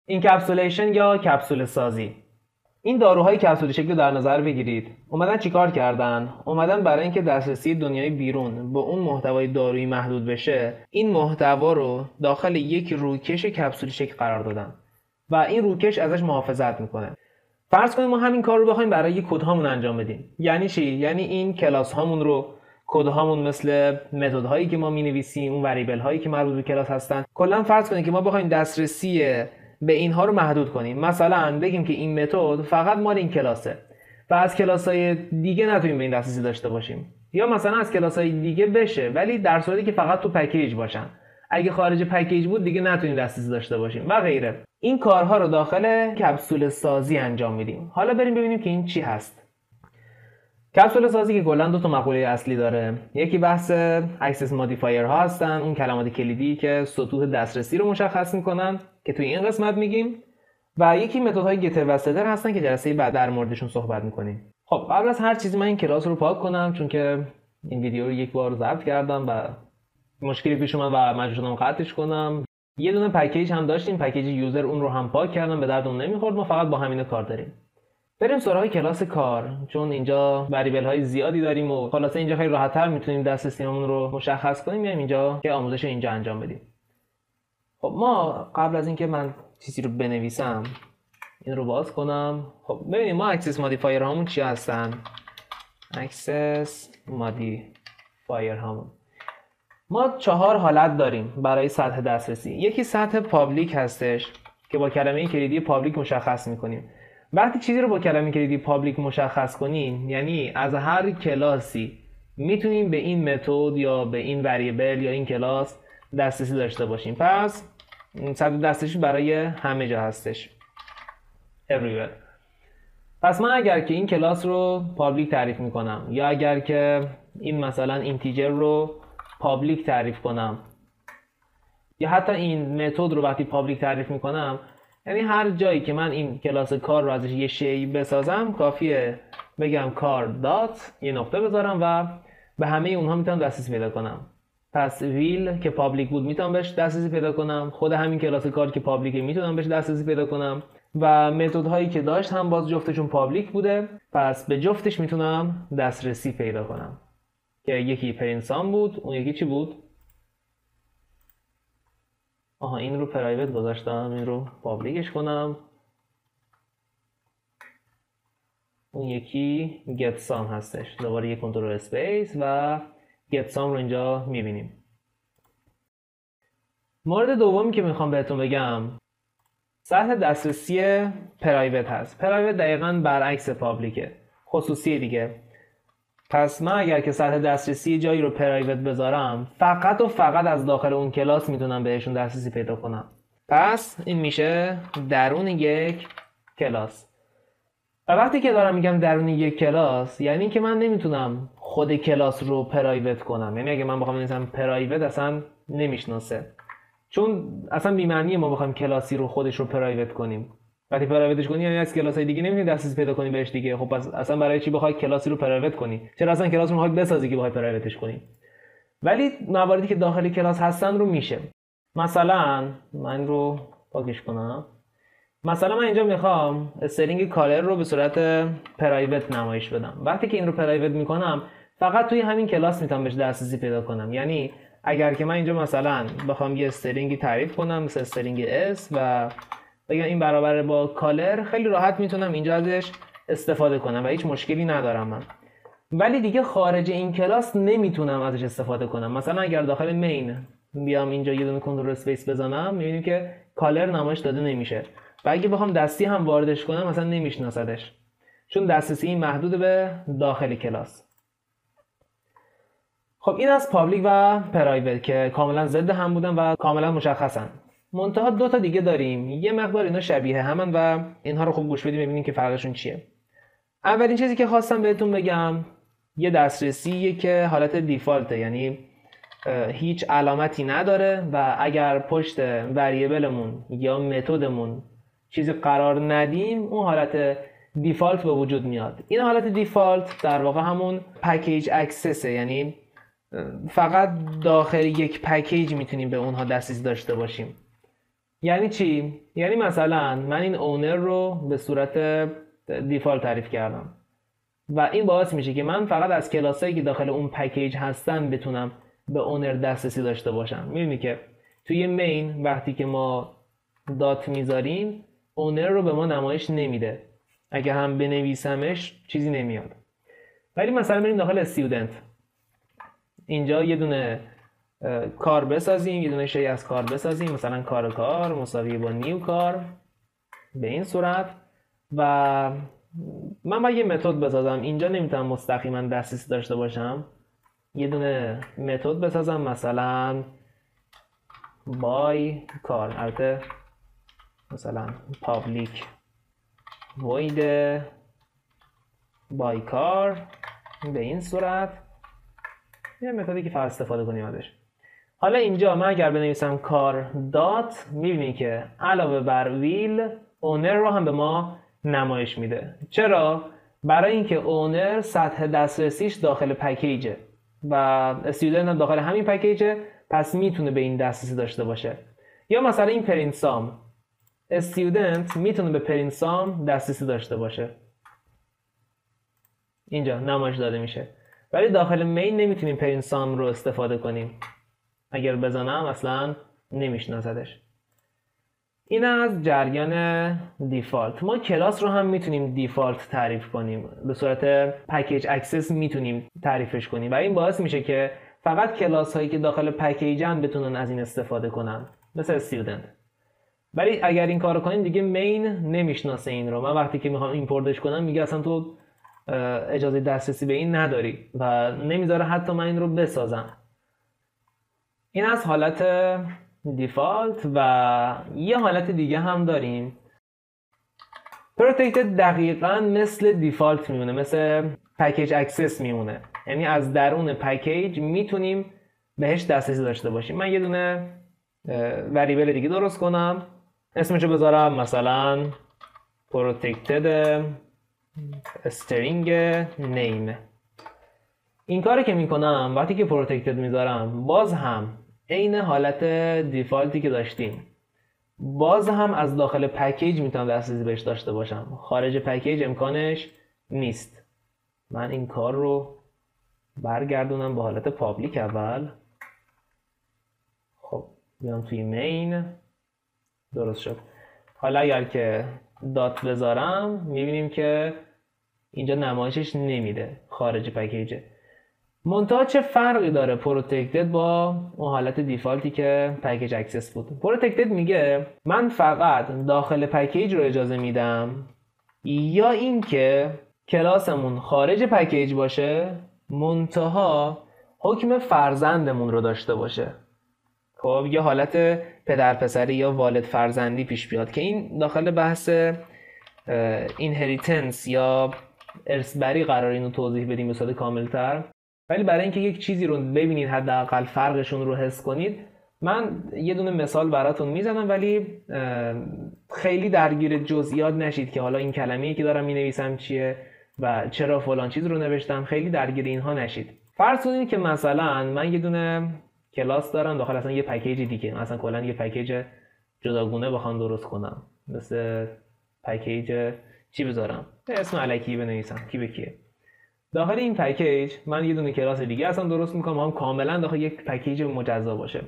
اینکپسولیشن یا کپسول سازی. این داروهای کپسولی شکل در نظر بگیرید. اومدن چیکار کردن؟ اومدن برای اینکه دسترسی دنیای بیرون به اون محتوای دارویی محدود بشه، این محتوا رو داخل یک روکش کپسولی شکل قرار دادن و این روکش ازش محافظت میکنه. فرض کنیم ما همین کار رو بخوایم برای کد هامون انجام بدیم. یعنی چی؟ یعنی این کلاس هامون رو، کد هامون مثل متد هایی که ما می‌نویسیم، اون وریبل هایی که مربوط به کلاس هستن، کلا فرض کنیم که ما بخوایم دسترسی به اینها رو محدود کنیم. مثلا بگیم که این متد فقط مال این کلاسه و از کلاس‌های دیگه نتونیم به این دسترسی داشته باشیم، یا مثلا از کلاس‌های دیگه بشه ولی در صورتی که فقط تو پکیج باشن، اگه خارج پکیج بود دیگه نتونیم دسترسی داشته باشیم و غیره. این کارها رو داخل کپسول سازی انجام میدیم. حالا بریم ببینیم که این چی هست. کپسول سازی که کلا دو تا مقوله اصلی داره. یکی بحث اکسس مودیفایر ها هستن، اون کلمات کلیدی که سطوح دسترسی رو مشخص میکنن که توی این قسمت میگیم، و یکی متدهای گتر و ستر هستن که جلسه بعد در موردشون صحبت میکنیم. خب قبل از هر چیزی من این کلاس رو پاک کنم، چون که این ویدیو رو یک بار ضبط کردم و مشکلی پیش اومد و مجبور شدم قطعش کنم. یه دونه پکیج هم داشتیم، پکیج یوزر، اون رو هم پاک کردم، به دردمون نمیخورد، ما فقط با همین کار داریم. بریم سراغ کلاس کار، چون اینجا وریبل های زیادی داریم و خلاصه اینجا خیلی راحت‌تر میتونیم دسترسیمون رو مشخص کنیم. میایم اینجا که آموزش اینجا انجام بدیم. خب ما قبل از اینکه من چیزی رو بنویسم این رو باز کنم. خب ببینیم ما اکسس مودیفایر هامون چی هستن. اکسس مودیفایر هامون ما 4 حالت داریم برای سطح دسترسی. یکی سطح پابلیک هستش که با کلمه کلیدی پابلیک مشخص میکنیم. وقتی چیزی رو با کلمه کلیدی پابلیک مشخص کنیم، یعنی از هر کلاسی میتونیم به این متد یا به این وریبل یا این کلاس دسترسی داشته باشیم. پس سطح دسترسی برای همه جا هستش، everywhere. پس من اگر که این کلاس رو پابلیک تعریف میکنم، یا اگر که این مثلا اینتیجر رو پابلیک تعریف کنم، یا حتی این متد رو وقتی پابلیک تعریف میکنم، یعنی هر جایی که من این کلاس کار رو ازش یه شی بسازم کافیه بگم کار دات یه نقطه بذارم و به همه اونها میتونم دسترسی پیدا کنم. پس ویل که پابلیک بود میتونم بهش دسترسی پیدا کنم، خود همین کلاس کار که پابلیکه میتونم بهش دسترسی پیدا کنم، و متد هایی که داشت هم باز جفتشون پابلیک بوده، پس به جفتش میتونم دسترسی پیدا کنم که یکی پرینسان بود، اون یکی چی بود؟ آها این رو پرایوت گذاشتم، این رو پابلیکش کنم. اون یکی get sum هستش، دوباره یک کنترل اسپیس و get sum رو اینجا میبینیم. مورد دومی که میخوام بهتون بگم سطح دسترسی پرایوت هست. پرایوت دقیقاً برعکس پابلیکه، خصوصی دیگه. پس من اگر که سطح دسترسی جایی رو پرایوت بذارم، فقط و فقط از داخل اون کلاس میتونم بهشون دسترسی پیدا کنم. پس این میشه درون یک کلاس. و وقتی که دارم میگم درون یک کلاس، یعنی که من نمیتونم خود کلاس رو پرایوت کنم. یعنی اگه من بخوام بنویسم پرایوت اصلا نمیشناسه، چون اصلا بی‌معنیه ما بخوایم کلاسی رو خودش رو پرایوت کنیم. وقتی پرایوتش کنی یعنی از کلاس‌های دیگه نمیتونی دسترسی پیدا کنی بهش دیگه. خب پس اصلا برای چی بخوای کلاسی رو پرایوت کنی؟ چرا اصلا کلاس رو می‌خوای بسازی که بخوای پرایوتش کنی؟ ولی مواردی که داخل کلاس هستن رو میشه. مثلا من رو پاکش کنم. مثلا من اینجا میخوام استرینگ کالر رو به صورت پرایوت نمایش بدم. وقتی که این رو پرایوت میکنم فقط توی همین کلاس میتونم بهش دسترسی پیدا کنم. یعنی اگر که من اینجا مثلا بخوام یه استرینگی تعریف کنم مثل استرینگ اس و بگم این برابر با کالر، خیلی راحت میتونم اینجا ازش استفاده کنم و هیچ مشکلی ندارم من. ولی دیگه خارج این کلاس نمیتونم ازش استفاده کنم. مثلا اگر داخل مین بیام اینجا یه دونه کنترل اسپیس بزنم، میبینیم که کالر نمایش داده نمیشه و اگه بخوام دستی هم واردش کنم مثلا نمیشناسدش، چون دسترسی این محدود به داخل کلاس. خب این از پابلیک و پرایوت که کاملا ضد هم بودن و کاملا مشخصن. منتها دو تا دیگه داریم، یه مقدار اینا شبیه همن و اینها رو خوب گوش بدیم ببینیم که فرقشون چیه. اولین چیزی که خواستم بهتون بگم یه دسترسیه که حالت دیفالته، یعنی هیچ علامتی نداره و اگر پشت وریبلمون یا متدمون چیزی قرار ندیم اون حالت دیفالت به وجود میاد. این حالت دیفالت در واقع همون پکیج اکسسه، یعنی فقط داخل یک پکیج میتونیم به اونها دسترسی داشته باشیم. یعنی چی؟ یعنی مثلا من این اونر رو به صورت دیفالت تعریف کردم و این باعث میشه که من فقط از کلاسایی که داخل اون پکیج هستن بتونم به اونر دسترسی داشته باشم. میبینی که توی مین وقتی که ما دات میذاریم اونر رو به ما نمایش نمیده، اگه هم بنویسمش چیزی نمیاد. ولی مثلا بریم داخل استودنت، اینجا یه دونه کار بسازیم، یه دونه شی از کار بسازیم، مثلا کار مساوی با نیو کار به این صورت. و من باید یه متد بسازم، اینجا نمیتونم مستقیما دسترسی داشته باشم. یه دونه متد بسازم مثلا بای کار، البته مثلا پابلیک void بای کار به این صورت، یه متدی که فقط استفاده کنیم ازش. حالا اینجا من اگر بنویسم کار دات، میبینی که علاوه بر ویل اونر رو هم به ما نمایش میده. چرا؟ برای اینکه اونر سطح دسترسیش داخل پکیجه و استودنت هم داخل همین پکیجه، پس میتونه به این دسترسی داشته باشه. یا مثلا این پرینت سام، استودنت میتونه به پرینت سام دسترسی داشته باشه، اینجا نمایش داده میشه. ولی داخل مین نمیتونیم پرینت سام رو استفاده کنیم، اگر بزنم اصلا نمیشناسدش. این از جریان دیفالت. ما کلاس رو هم میتونیم دیفالت تعریف کنیم، به صورت پکیج اکسس میتونیم تعریفش کنیم و این باعث میشه که فقط کلاس هایی که داخل پکیجن بتونن از این استفاده کنن، مثل استودنت. ولی اگر این کارو کنیم دیگه مین نمیشناسه این رو. من وقتی که میخوام ایمپورتش کنم میگه اصلا تو اجازه دسترسی به این نداری و نمیذاره حتی من این رو بسازم. این از حالت دیفالت. و یه حالت دیگه هم داریم، پروتکتد دقیقاً مثل دیفالت میمونه، مثل پکیج اکسس میمونه، یعنی از درون پکیج میتونیم بهش دسترسی داشته باشیم. من یه دونه وریبل دیگه درست کنم، اسمشو بذارم مثلا protected string name. این کاری که میکنم وقتی که protected میذارم، باز هم عین حالت دیفالتی که داشتیم، باز هم از داخل پکیج میتونم دسترسی بهش داشته باشم، خارج پکیج امکانش نیست. من این کار رو برگردونم به حالت پابلیک اول. خب بیام توی مین، درست شد. حالا اگر که دات بذارم میبینیم که اینجا نمایشش نمیده، خارج پکیجه. منتها چه فرقی داره پروتکتد با اون حالت دیفالتی که پکیج اکسس بود؟ پروتکتد میگه من فقط داخل پکیج رو اجازه میدم، یا اینکه کلاسمون خارج پکیج باشه منتها حکم فرزندمون رو داشته باشه. خب یه حالت پدر پسری یا والد فرزندی پیش بیاد که این داخل بحث اینهریتنس یا ارثبری قرار اینو توضیح بدیم به صورت کاملتر. ولی برای اینکه یک چیزی رو ببینید حداقل فرقشون رو حس کنید، من یه دونه مثال براتون میزنم ولی خیلی درگیر جزئیات نشید که حالا این کلمه‌ای که دارم مینویسم چیه و چرا فلان چیز رو نوشتم، خیلی درگیر اینها نشید. فرض کنید که مثلا من یه دونه کلاس دارم داخل اصلا یه پکیج دیگه، مثلا کلا یه پکیج جداگونه بخوام درست کنم، مثل پکیج چی بذارم، اسم الکی بنویسم کی به کیه. داخل این پکیج من یه دونه کلاس دیگه اصلا درست میکنم، هم کاملا داخل یک پکیج مجزا باشه.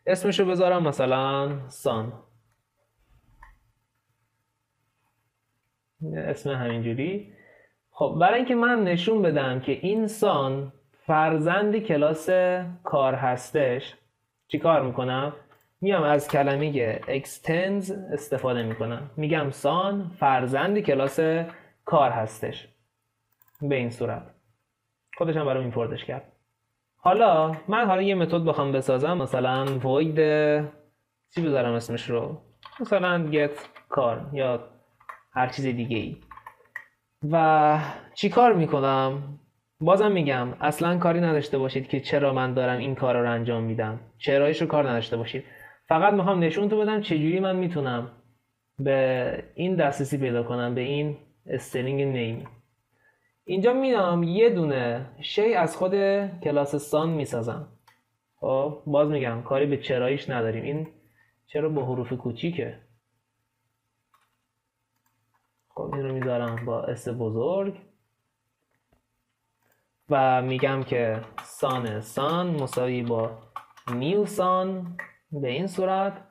اسمشو بذارم مثلا سان، اسم همینجوری. خب برای اینکه من نشون بدم که این سان فرزند کلاس کار هستش، چی کار میکنم؟ میام از کلمه extends استفاده میکنم، میگم سان فرزند کلاس کار هستش به این صورت. خودش هم برام ایمپورتش کرد. حالا من یه متد بخوام بسازم، مثلا void چی بذارم اسمش رو، مثلا get کار یا هر چیز دیگه ای. و چی کار میکنم؟ بازم میگم اصلا کاری نداشته باشید که چرا من دارم این کار رو انجام میدم، چرایش رو کار نداشته باشید. فقط میخوام نشون تو بدم چجوری من میتونم به این دسترسی پیدا کنم، به این استرینگ نیم. اینجا میام یه دونه شی از خود کلاس سان میسازم. خب باز میگم کاری به چراییش نداریم، این چرا با حروف کوچیکه؟ خب این رو میذارم با اس بزرگ و میگم که سان مساوی با نیو سان به این صورت.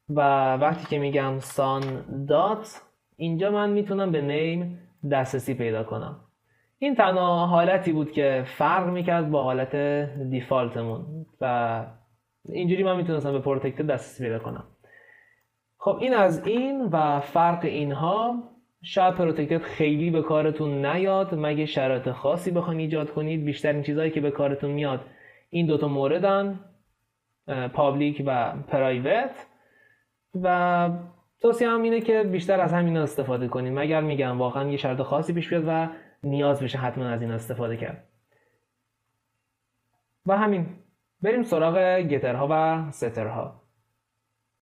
و وقتی که میگم سان دات، اینجا من میتونم به نیم دسترسی پیدا کنم. این تنها حالتی بود که فرق میکرد با حالت دیفالتمون و اینجوری من میتونستم به پروتکتد دسترسی پیدا کنم. خب این از این و فرق اینها. شاید پروتکتد خیلی به کارتون نیاد مگه شرایط خاصی بخواید ایجاد کنید. بیشترین چیزهایی که به کارتون میاد این دوتا موردن، پابلیک و پرایوت، و توصیه هم اینه که بیشتر از همین استفاده کنید مگر میگم واقعا یه شرط خاصی پیش بیاد و نیاز بشه حتما از این استفاده کرد. و همین، بریم سراغ گترها و سترها.